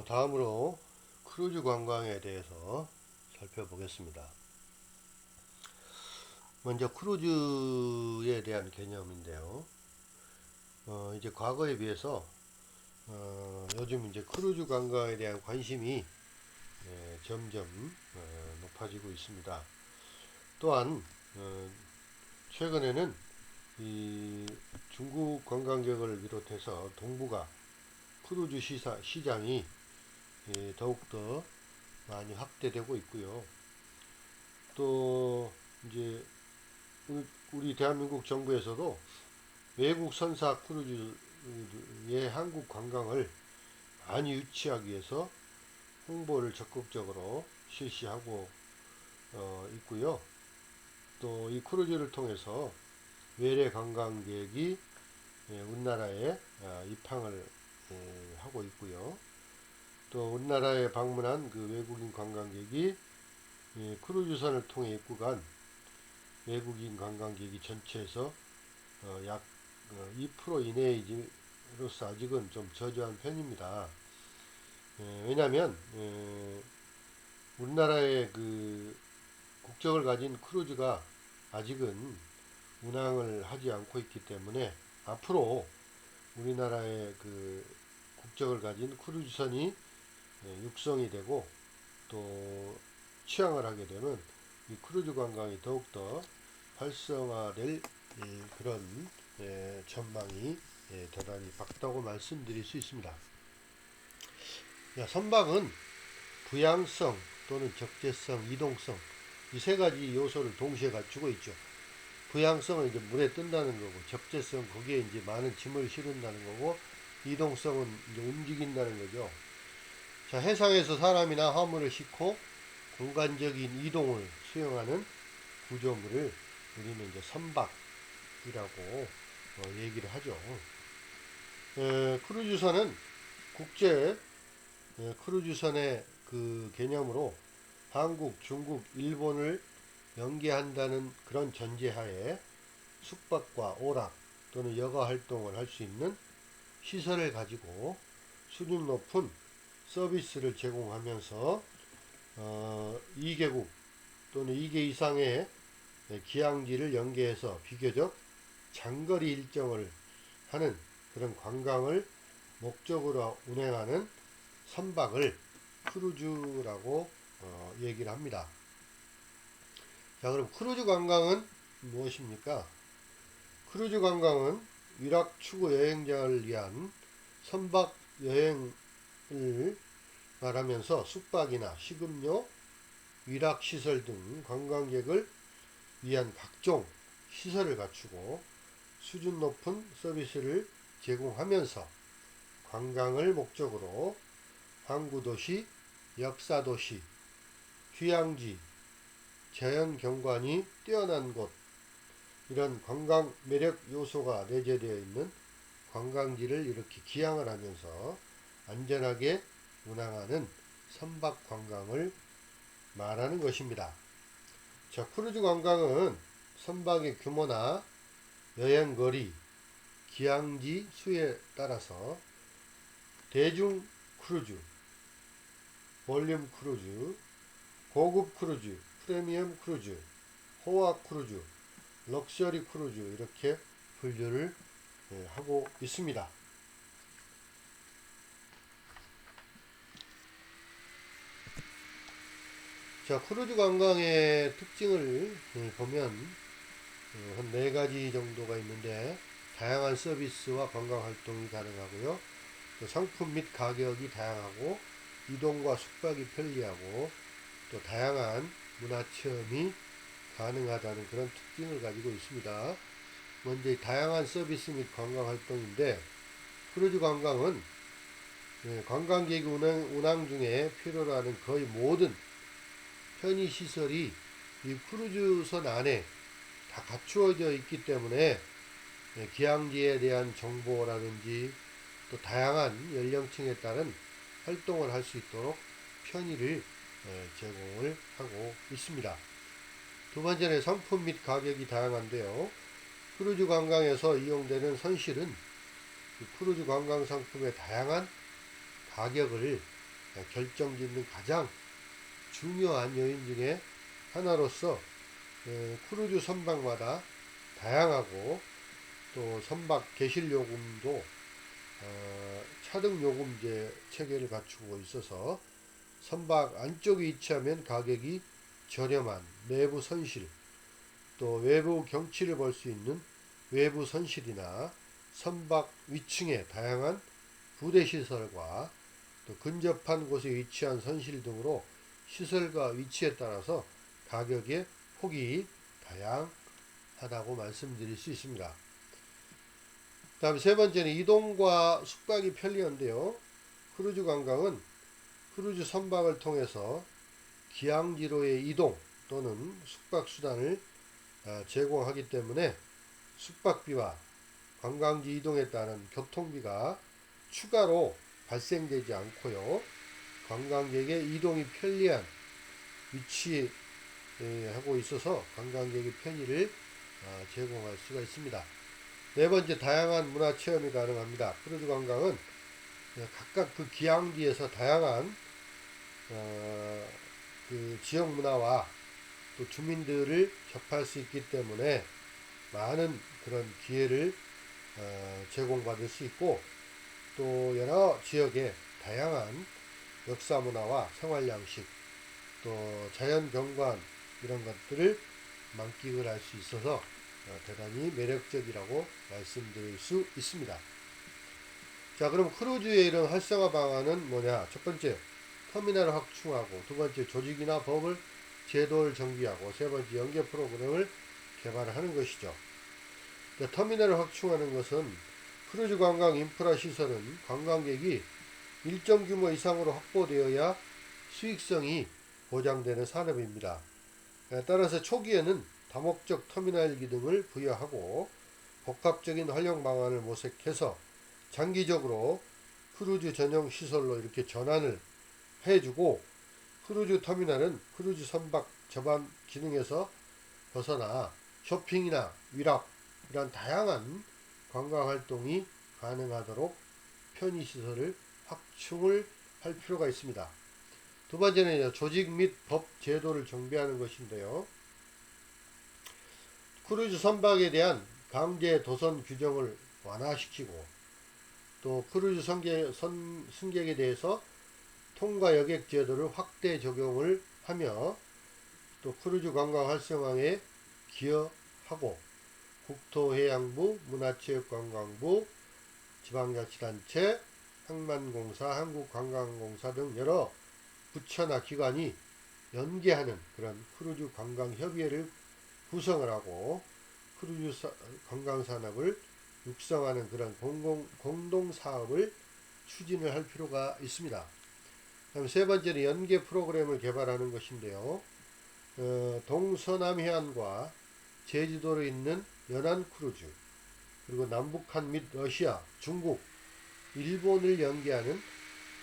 다음으로 크루즈 관광에 대해서 살펴보겠습니다. 먼저 크루즈에 대한 개념인데요. 이제 과거에 비해서 요즘 이제 크루즈 관광에 대한 관심이 점점 높아지고 있습니다. 또한 최근에는 이 중국 관광객을 비롯해서 동북아 크루즈 시장이 더욱더 많이 확대되고 있고요. 또 이제 우리 대한민국 정부에서도 외국 선사 크루즈의 한국 관광을 많이 유치하기 위해서 홍보를 적극적으로 실시하고 있고요. 또 이 크루즈를 통해서 외래 관광객이 우리나라에 입항을 하고 있고요. 또 우리나라에 방문한 그 외국인 관광객이 크루즈선을 통해 입국한 외국인 관광객이 전체에서 약 2% 이내로서 아직은 좀 저조한 편입니다. 왜냐하면 우리나라의 그 국적을 가진 크루즈가 아직은 운항을 하지 않고 있기 때문에 앞으로 우리나라의 그 국적을 가진 크루즈선이 육성이 되고 또 취항을 하게 되면 이 크루즈 관광이 더욱더 활성화될 그런 전망이 대단히 밝다고 말씀드릴 수 있습니다. 선박은 부양성 또는 적재성, 이동성 이 세 가지 요소를 동시에 갖추고 있죠. 부양성은 이제 물에 뜬다는 거고, 적재성 거기에 이제 많은 짐을 실은다는 거고, 이동성은 이제 움직인다는 거죠. 자, 해상에서 사람이나 화물을 싣고 공간적인 이동을 수행하는 구조물을 우리는 이제 선박이라고 얘기를 하죠. 크루즈선은 국제 크루즈선의 그 개념으로 한국, 중국, 일본을 연계한다는 그런 전제하에 숙박과 오락 또는 여가 활동을 할 수 있는 시설을 가지고 수준 높은 서비스를 제공하면서 2개국 또는 2개 이상의 기항지를 연계해서 비교적 장거리 일정을 하는 그런 관광을 목적으로 운행하는 선박을 크루즈라고 얘기를 합니다. 자, 그럼 크루즈 관광은 무엇입니까? 크루즈 관광은 위락 추구 여행자를 위한 선박 여행을 말하면서 숙박이나 식음료, 위락시설 등 관광객을 위한 각종 시설을 갖추고 수준 높은 서비스를 제공하면서 관광을 목적으로 항구도시, 역사도시, 휴양지, 자연경관이 뛰어난 곳 이런 관광 매력 요소가 내재되어 있는 관광지를 이렇게 기항을 하면서 안전하게 운항하는 선박 관광을 말하는 것입니다. 자, 크루즈 관광은 선박의 규모나 여행거리, 기항지 수에 따라서 대중 크루즈, 볼륨 크루즈, 고급 크루즈, 프리미엄 크루즈, 호화 크루즈, 럭셔리 크루즈 이렇게 분류를 하고 있습니다. 자, 크루즈 관광의 특징을 보면 한 4가지 정도가 있는데 다양한 서비스와 관광 활동이 가능하고요. 또 상품 및 가격이 다양하고 이동과 숙박이 편리하고 또 다양한 문화체험이 가능하다는 그런 특징을 가지고 있습니다. 먼저 다양한 서비스 및 관광 활동인데 크루즈 관광은 관광객 운항 중에 필요로 하는 거의 모든 편의시설이 이 크루즈선 안에 다 갖추어져 있기 때문에 기항지에 대한 정보라든지 또 다양한 연령층에 따른 활동을 할 수 있도록 편의를 제공을 하고 있습니다. 두 번째는 상품 및 가격이 다양한데요. 크루즈 관광에서 이용되는 선실은 크루즈 관광 상품의 다양한 가격을 결정짓는 가장 중요한 요인 중에 하나로서 크루즈 선박마다 다양하고 또 선박 개실 요금도 차등 요금제 체계를 갖추고 있어서 선박 안쪽에 위치하면 가격이 저렴한 내부 선실, 또 외부 경치를 볼 수 있는 외부 선실이나 선박 위층에 다양한 부대 시설과 또 근접한 곳에 위치한 선실 등으로 시설과 위치에 따라서 가격의 폭이 다양하다고 말씀드릴 수 있습니다. 다음 세 번째는 이동과 숙박이 편리한데요. 크루즈 관광은 크루즈 선박을 통해서 기항지로의 이동 또는 숙박 수단을 제공하기 때문에 숙박비와 관광지 이동에 따른 교통비가 추가로 발생되지 않고요. 관광객의 이동이 편리한 위치에 하고 있어서 관광객의 편의를 제공할 수가 있습니다. 네 번째, 다양한 문화 체험이 가능합니다. 크루즈 관광은 각각 그 기항지에서 다양한 그 지역 문화와 또 주민들을 접할 수 있기 때문에 많은 그런 기회를 제공받을 수 있고, 또 여러 지역의 다양한 역사 문화와 생활 양식, 또 자연 경관 이런 것들을 만끽을 할 수 있어서 대단히 매력적이라고 말씀드릴 수 있습니다. 자, 그럼 크루즈의 이런 활성화 방안은 뭐냐? 첫 번째, 터미널을 확충하고, 두 번째, 조직이나 법을 제도를 정비하고, 세 번째, 연계 프로그램을 개발하는 것이죠. 터미널을 확충하는 것은 크루즈 관광 인프라 시설은 관광객이 일정 규모 이상으로 확보되어야 수익성이 보장되는 산업입니다. 따라서 초기에는 다목적 터미널 기능을 부여하고 복합적인 활용 방안을 모색해서 장기적으로 크루즈 전용 시설로 이렇게 전환을 해주고, 크루즈 터미널은 크루즈 선박 접안 기능에서 벗어나 쇼핑이나 위락 이런 다양한 관광 활동이 가능하도록 편의시설을 확충을 할 필요가 있습니다. 두 번째는 조직 및 법 제도를 정비하는 것인데요. 크루즈 선박에 대한 강제 도선 규정을 완화시키고, 또 크루즈 승객에 대해서 통과 여객 제도를 확대 적용을 하며, 또 크루즈 관광 활성화에 기여하고, 국토해양부, 문화체육관광부, 지방자치단체, 항만공사, 한국관광공사 등 여러 부처나 기관이 연계하는 그런 크루즈 관광협의회를 구성을 하고 크루즈 관광산업을 육성하는 그런 공동사업을 추진을 할 필요가 있습니다. 다음 세 번째는 연계 프로그램을 개발하는 것인데요. 동서남해안과 제주도로 있는 연안 크루즈, 그리고 남북한 및 러시아, 중국, 일본을 연계하는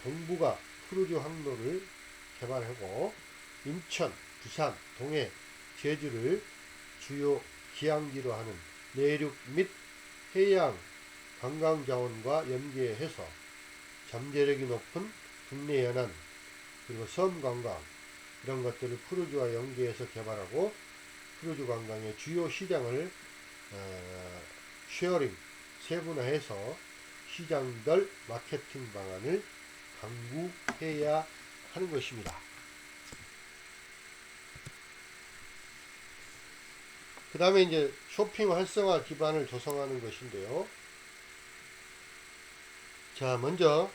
동북아 크루즈 항로를 개발하고, 인천, 부산, 동해, 제주를 주요 기항지로 하는 내륙 및 해양 관광자원과 연계해서 잠재력이 높은 국내 연안, 그리고 섬 관광 이런 것들을 크루즈와 연계해서 개발하고, 크루즈 관광의 주요 시장을 쉐어링, 세분화해서 시장별 마케팅 방안을 강구해야 하는 것입니다. 그 다음에 이제 쇼핑 활성화 기반을 조성하는 것인데요. 자, 먼저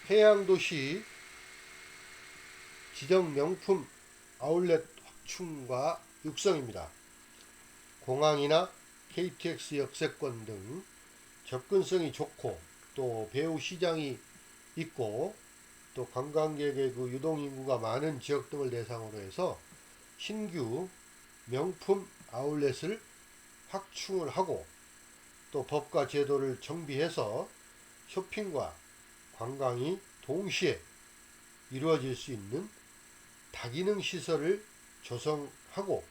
해양도시 지정 명품 아울렛 확충과 육성입니다. 공항이나 KTX 역세권 등 접근성이 좋고, 또 배후 시장이 있고, 또 관광객의 그 유동인구가 많은 지역 등을 대상으로 해서 신규 명품 아울렛을 확충을 하고, 또 법과 제도를 정비해서 쇼핑과 관광이 동시에 이루어질 수 있는 다기능 시설을 조성하고,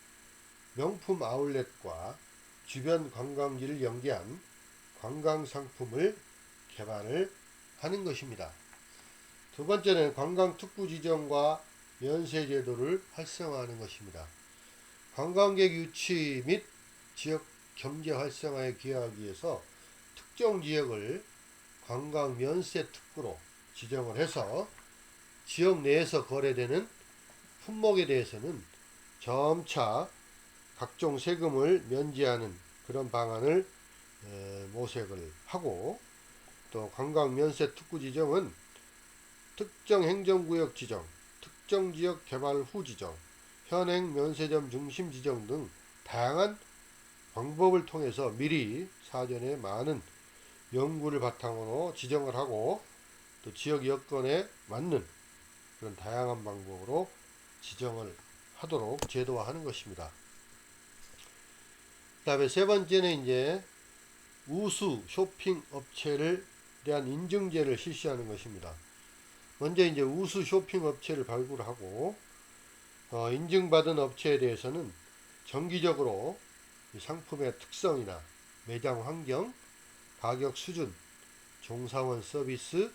명품 아울렛과 주변 관광지를 연계한 관광 상품을 개발을 하는 것입니다. 두 번째는 관광특구 지정과 면세 제도를 활성화하는 것입니다. 관광객 유치 및 지역 경제 활성화에 기여하기 위해서 특정 지역을 관광 면세 특구로 지정을 해서 지역 내에서 거래되는 품목에 대해서는 점차 각종 세금을 면제하는 그런 방안을 모색을 하고, 또 관광 면세 특구 지정은 특정 행정구역 지정, 특정 지역 개발 후 지정, 현행 면세점 중심 지정 등 다양한 방법을 통해서 미리 사전에 많은 연구를 바탕으로 지정을 하고, 또 지역 여건에 맞는 그런 다양한 방법으로 지정을 하도록 제도화하는 것입니다. 그 다음에 세 번째는 이제 우수 쇼핑 업체를 대한 인증제를 실시하는 것입니다. 먼저 이제 우수 쇼핑 업체를 발굴하고 인증받은 업체에 대해서는 정기적으로 상품의 특성이나 매장 환경, 가격 수준, 종사원 서비스,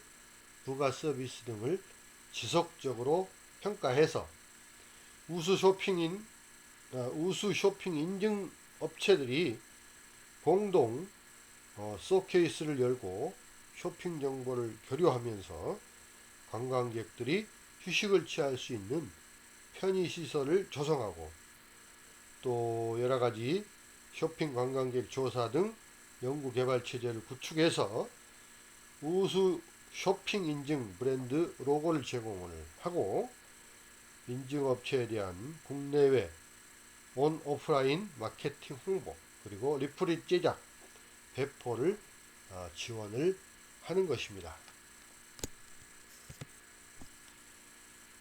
부가 서비스 등을 지속적으로 평가해서 우수 쇼핑 인증 업체들이 공동 쇼케이스를 열고 쇼핑 정보를 교류하면서 관광객들이 휴식을 취할 수 있는 편의시설을 조성하고, 또 여러가지 쇼핑 관광객 조사 등 연구개발 체제를 구축해서 우수 쇼핑 인증 브랜드 로고를 제공을 하고, 인증업체에 대한 국내외 온 오프라인 마케팅 홍보, 그리고 리프릿 제작, 배포를 지원을 하는 것입니다.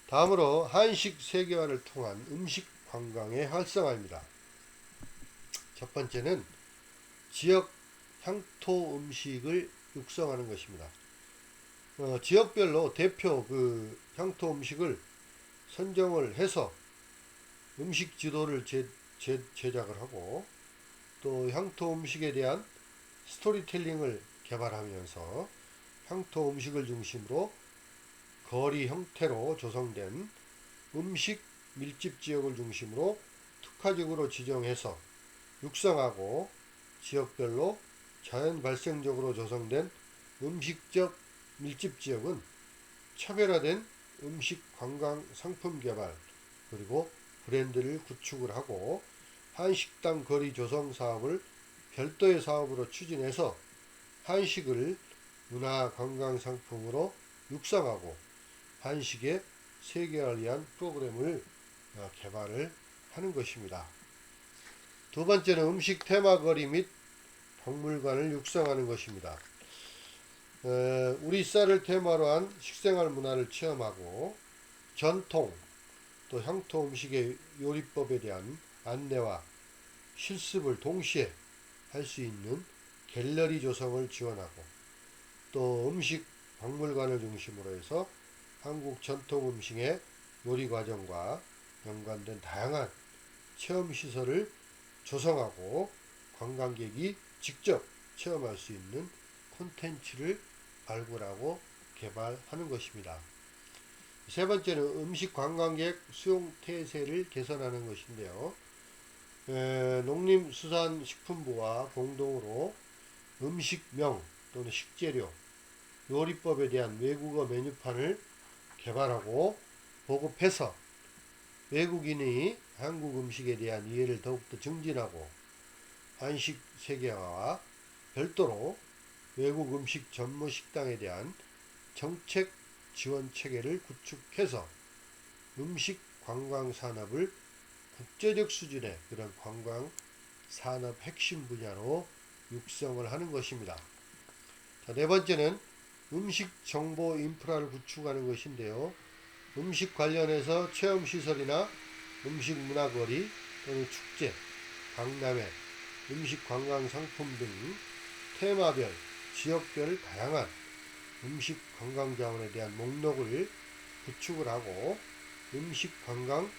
다음으로 한식 세계화를 통한 음식 관광의 활성화입니다. 첫 번째는 지역 향토 음식을 육성하는 것입니다. 지역별로 대표 향토 음식을 선정을 해서 음식 지도를 제작을 하고, 또 향토 음식에 대한 스토리텔링을 개발하면서 향토 음식을 중심으로 거리 형태로 조성된 음식 밀집 지역을 중심으로 특화적으로 지정해서 육성하고, 지역별로 자연 발생적으로 조성된 음식적 밀집 지역은 차별화된 음식 관광 상품 개발, 그리고 브랜드를 구축을 하고, 한식당 거리 조성 사업을 별도의 사업으로 추진해서 한식을 문화 관광 상품으로 육성하고 한식의 세계화를 위한 프로그램을 개발을 하는 것입니다. 두 번째는 음식 테마거리 및 박물관을 육성하는 것입니다. 우리 쌀을 테마로 한 식생활 문화를 체험하고, 전통 또 향토 음식의 요리법에 대한 안내와 실습을 동시에 할 수 있는 갤러리 조성을 지원하고, 또 음식 박물관을 중심으로 해서 한국 전통 음식의 요리 과정과 연관된 다양한 체험 시설을 조성하고, 관광객이 직접 체험할 수 있는 콘텐츠를 발굴하고 개발하는 것입니다. 세 번째는 음식 관광객 수용 태세를 개선하는 것인데요. 농림수산식품부와 공동으로 음식명 또는 식재료, 요리법에 대한 외국어 메뉴판을 개발하고 보급해서 외국인이 한국 음식에 대한 이해를 더욱더 증진하고, 한식 세계화와 별도로 외국 음식 전문 식당에 대한 정책 지원 체계를 구축해서 음식 관광 산업을 국제적 수준의 그런 관광 산업 핵심 분야로 육성을 하는 것입니다. 자, 네 번째는 음식 정보 인프라를 구축하는 것인데요. 음식 관련해서 체험시설이나 음식 문화거리 또는 축제, 박람회, 음식 관광 상품 등 테마별, 지역별 다양한 음식 관광 자원에 대한 목록을 구축을 하고, 음식 관광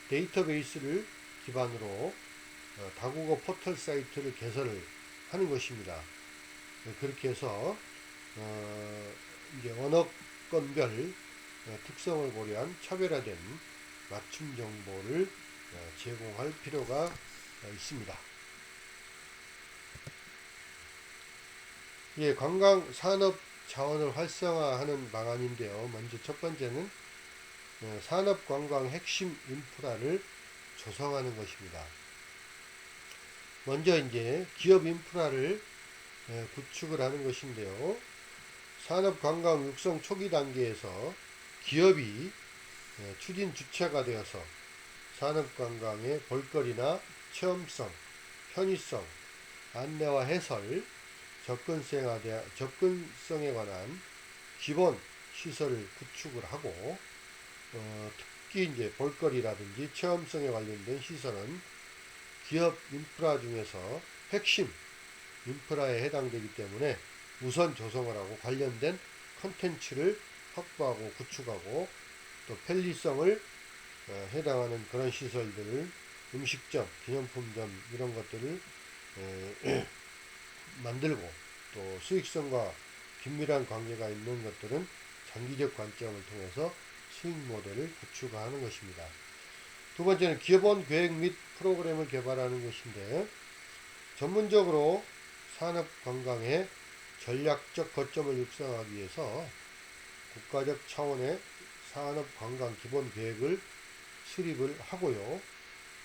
데이터베이스를 기반으로 다국어 포털 사이트를 개설을 하는 것입니다. 그렇게 해서 이제 언어권별 특성을 고려한 차별화된 맞춤 정보를 제공할 필요가 있습니다. 예, 관광 산업 자원을 활성화하는 방안인데요. 먼저 첫 번째는 산업 관광 핵심 인프라를 조성하는 것입니다. 먼저 이제 기업 인프라를 구축을 하는 것인데요. 산업 관광 육성 초기 단계에서 기업이 추진 주체가 되어서 산업 관광의 볼거리나 체험성, 편의성, 안내와 해설, 접근성에 관한 기본 시설을 구축을 하고 특히 이제 볼거리라든지 체험성에 관련된 시설은 기업 인프라 중에서 핵심 인프라에 해당되기 때문에 우선 조성을 하고 관련된 컨텐츠를 확보하고 구축하고 또 편리성을 해당하는 그런 시설들을 음식점, 기념품점 이런 것들을 만들고 또 수익성과 긴밀한 관계가 있는 것들은 장기적 관점을 통해서 수익 모델을 구축하는 것입니다. 두 번째는 기본 계획 및 프로그램을 개발하는 것인데 전문적으로 산업 관광의 전략적 거점을 육성하기 위해서 국가적 차원의 산업 관광 기본 계획을 수립을 하고요.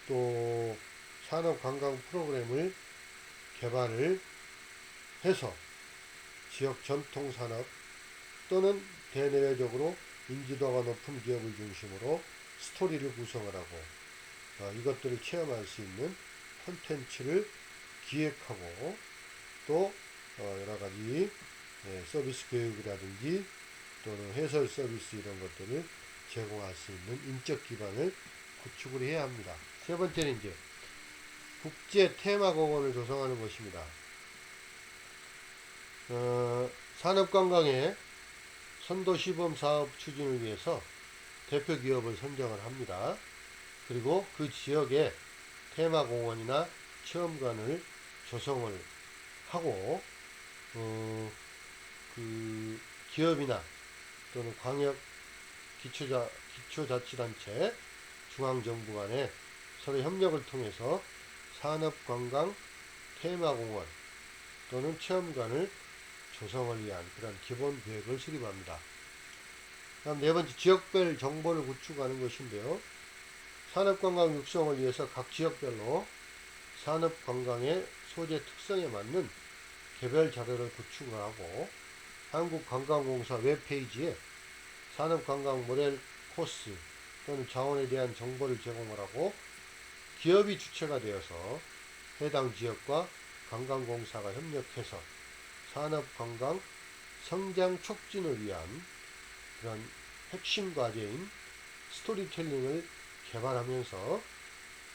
또 산업 관광 프로그램을 개발을 해서 지역 전통 산업 또는 대내외적으로 인지도가 높은 기업을 중심으로 스토리를 구성을 하고 이것들을 체험할 수 있는 콘텐츠를 기획하고 또 여러가지 서비스 교육이라든지 또는 해설 서비스 이런 것들을 제공할 수 있는 인적 기반을 구축을 해야 합니다. 세 번째는 이제 국제 테마공원을 조성하는 것입니다. 산업관광의 선도시범 사업 추진을 위해서 대표 기업을 선정을 합니다. 그리고 그 지역에 테마공원이나 체험관을 조성을 하고 그 기업이나 또는 광역 기초자치단체 중앙정부 간에 서로 협력을 통해서 산업관광 테마공원 또는 체험관을 조성을 위한 그런 기본 계획을 수립합니다. 다음 네 번째 지역별 정보를 구축하는 것인데요. 산업관광 육성을 위해서 각 지역별로 산업관광의 소재 특성에 맞는 개별 자료를 구축을 하고 한국관광공사 웹페이지에 산업관광 모델 코스 또는 자원에 대한 정보를 제공을 하고 기업이 주체가 되어서 해당 지역과 관광공사가 협력해서 산업관광 성장 촉진을 위한 그런 핵심 과제인 스토리텔링을 개발하면서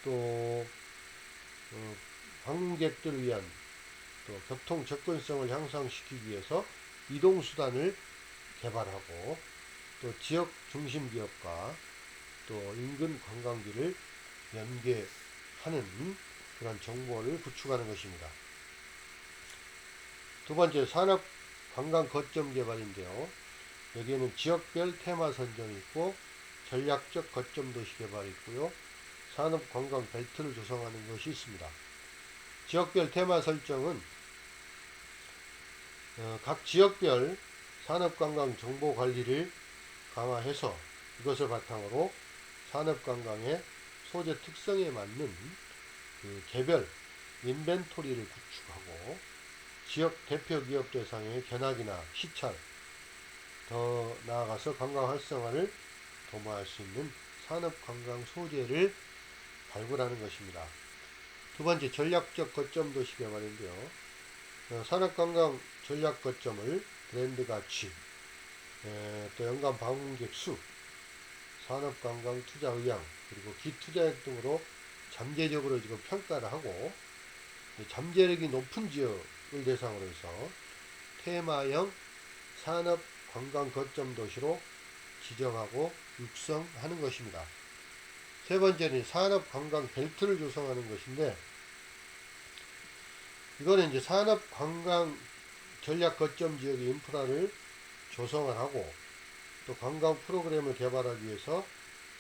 또 방문객들을 위한 또 교통 접근성을 향상시키기 위해서 이동수단을 개발하고 또 지역 중심 기업과 또 인근 관광지를 연계하는 그런 정보를 구축하는 것입니다. 두 번째 산업 관광 거점 개발인데요. 여기에는 지역별 테마 선정이 있고 전략적 거점 도시 개발이 있고요. 산업 관광 벨트를 조성하는 것이 있습니다. 지역별 테마 설정은 각 지역별 산업 관광 정보 관리를 강화해서 이것을 바탕으로 산업 관광의 소재 특성에 맞는 그 개별 인벤토리를 구축하고 지역 대표 기업 대상의 견학이나 시찰, 더 나아가서 관광 활성화를 도모할 수 있는 산업 관광 소재를 발굴하는 것입니다. 두 번째 전략적 거점 도시 개발인데요. 산업 관광 전략 거점을 브랜드 가치, 또 연간 방문객 수, 산업 관광 투자 의향, 그리고 기투자액 등으로 잠재적으로 지금 평가를 하고 잠재력이 높은 지역을 대상으로 해서 테마형 산업 관광 거점 도시로 지정하고 육성하는 것입니다. 세 번째는 산업 관광 벨트를 조성하는 것인데 이거는 이제 산업 관광 전략 거점 지역의 인프라를 조성을 하고 또 관광 프로그램을 개발하기 위해서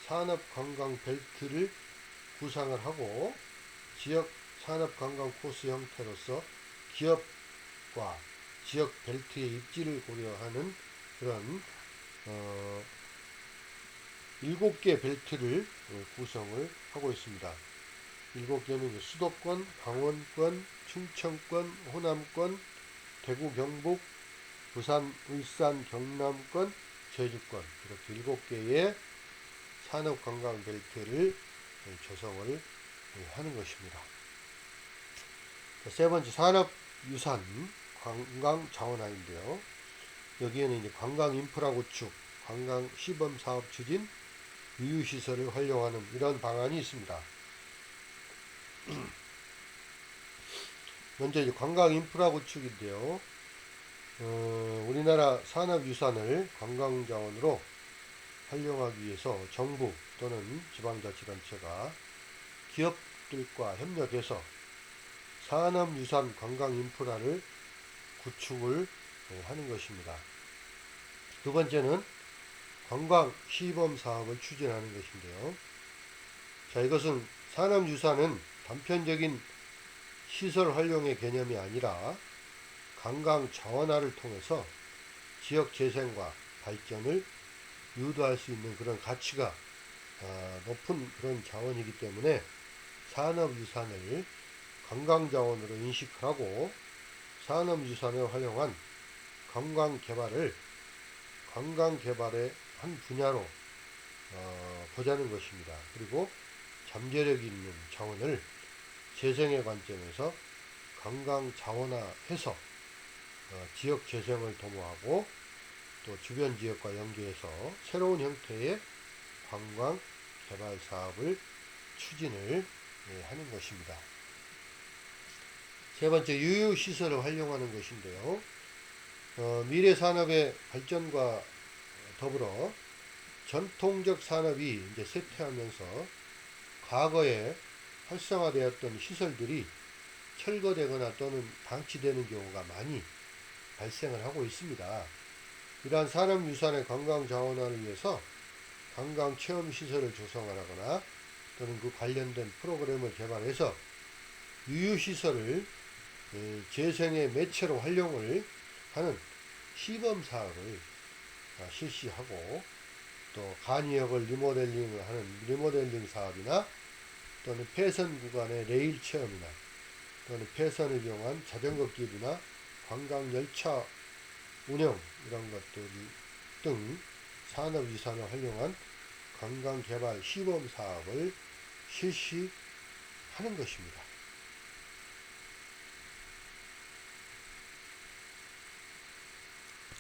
산업 관광 벨트를 구상을 하고 지역 산업 관광 코스 형태로서 기업과 지역 벨트의 입지를 고려하는 그런 7개 벨트를 구성을 하고 있습니다. 7개는 수도권, 강원권, 충청권, 호남권, 대구, 경북, 부산, 울산, 경남권, 제주권 이렇게 7개의 산업관광 벨트를 조성을 하는 것입니다. 세 번째 산업유산 관광자원화인데요. 여기에는 이제 관광 인프라 구축, 관광 시범 사업 추진, 유유시설을 활용하는 이런 방안이 있습니다. 먼저 이제 관광 인프라 구축인데요. 우리나라 산업유산을 관광자원으로 활용하기 위해서 정부 또는 지방자치단체가 기업들과 협력해서 산업유산 관광 인프라를 구축을 하는 것입니다. 두 번째는 관광 시범 사업을 추진하는 것인데요. 자, 이것은 산업유산은 단편적인 시설 활용의 개념이 아니라 관광 자원화를 통해서 지역 재생과 발전을 유도할 수 있는 그런 가치가 높은 그런 자원이기 때문에 산업유산을 관광자원으로 인식하고 산업유산을 활용한 관광개발을 관광개발의 한 분야로 보자는 것입니다. 그리고 잠재력 있는 자원을 재생의 관점에서 관광 자원화해서 지역 재생을 도모하고 또 주변 지역과 연계해서 새로운 형태의 관광 개발 사업을 추진을 하는 것입니다. 세 번째, 유유시설을 활용하는 것인데요. 미래 산업의 발전과 더불어 전통적 산업이 이제 쇠퇴하면서 과거에 활성화되었던 시설들이 철거되거나 또는 방치되는 경우가 많이 발생을 하고 있습니다. 이러한 산업유산의 관광 자원화를 위해서 관광 체험시설을 조성하거나 또는 그 관련된 프로그램을 개발해서 유유시설을 재생의 매체로 활용을 하는 시범사업을 실시하고 또 간이역을 리모델링을 하는 리모델링 사업이나 또는 폐선 구간의 레일 체험이나 또는 폐선을 이용한 자전거 길이나 관광 열차 운영 이런 것들 등 산업유산을 활용한 관광개발 시범사업을 실시하는 것입니다.